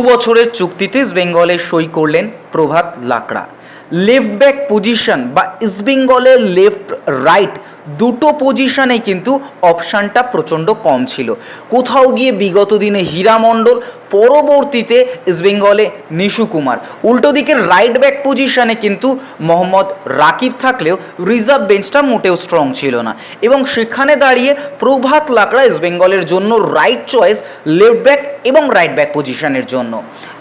বছরের চুক্তিতে ইস্টবেঙ্গলে সই করলেন প্রভাত লাকড়া। লেফট ব্যাক পজিশন বা ইস্টবেঙ্গলের লেফট রাইট দুটো পজিশনে কিন্তু অপশানটা প্রচণ্ড কম ছিল। কোথাও গিয়ে বিগত দিনে হীরা মণ্ডল, পরবর্তীতে ইস্টবেঙ্গলে নিশু কুমার, উল্টো দিকের রাইট ব্যাক পজিশনে কিন্তু মোহাম্মদ রাকিব থাকলেও রিজার্ভ বেঞ্চটা মোটেও স্ট্রং ছিল না, এবং সেখানে দাঁড়িয়ে প্রভাত লাকড়া ইস্টবেঙ্গলের জন্য রাইট চয়েস লেফট ব্যাক এবং রাইট ব্যাক পজিশনের জন্য।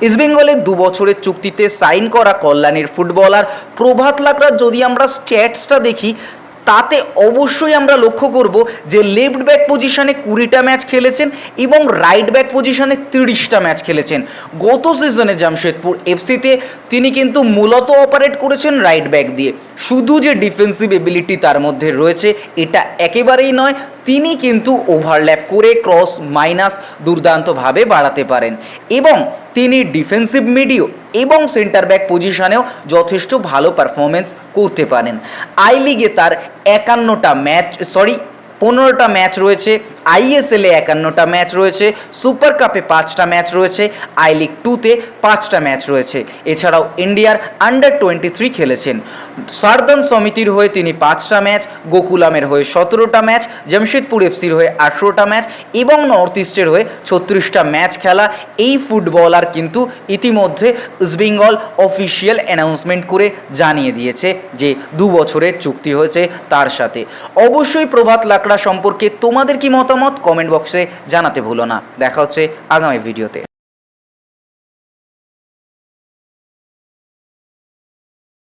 ইস্টবেঙ্গলের 2 বছরের চুক্তিতে সাইন করা কল্যাণীর ফুটবলার প্রভাত লাকড়ার যদি আমরা স্ট্যাটসটা দেখি, তাতে অবশ্যই আমরা লক্ষ্য করব যে লেফট ব্যাক পজিশনে 20টা ম্যাচ খেলেছেন এবং রাইট ব্যাক পজিশনে 30টা ম্যাচ খেলেছেন। গত সিজনে জামশেদপুর এফসিতে তিনি কিন্তু মূলত অপারেট করেছেন রাইট ব্যাক দিয়ে। শুধু যে ডিফেন্সিভ এবিলিটি তার মধ্যে রয়েছে এটা একেবারেই নয়, তিনি কিন্তু ওভারল্যাপ করে ক্রস মাইনাস দুর্দান্তভাবে বাড়াতে পারেন, এবং তিনি ডিফেন্সিভ মিডিও এবং সেন্টার ব্যাক পজিশনেও যথেষ্ট ভালো পারফরমেন্স করতে পারেন। আই লিগে তার 15টা ম্যাচ রয়েছে, আইএসএলে 51টা ম্যাচ রয়েছে, সুপার কাপে 5টা ম্যাচ রয়েছে, আই লিগ 2তে 5টা ম্যাচ রয়েছে। এছাড়াও ইন্ডিয়ার আন্ডার 23 খেলেছেন। সারদান সমিতির হয়ে তিনি 5টা ম্যাচ, গোকুলামের হয়ে 17টা ম্যাচ, জামশেদপুর এফসির হয়ে 18টা ম্যাচ এবং নর্থ ইস্টের হয়ে 36টা ম্যাচ খেলা এই ফুটবলার কিন্তু ইতিমধ্যে ইস্টবেঙ্গল অফিসিয়াল অ্যানাউন্সমেন্ট করে জানিয়ে দিয়েছে যে 2 বছরের চুক্তি হয়েছে তার সাথে। অবশ্যই প্রভাত লাকড়া সম্পর্কে তোমাদের কি মতামত কমেন্ট বক্সে জানাতে ভুলো না। দেখা হচ্ছে আগামী ভিডিওতে।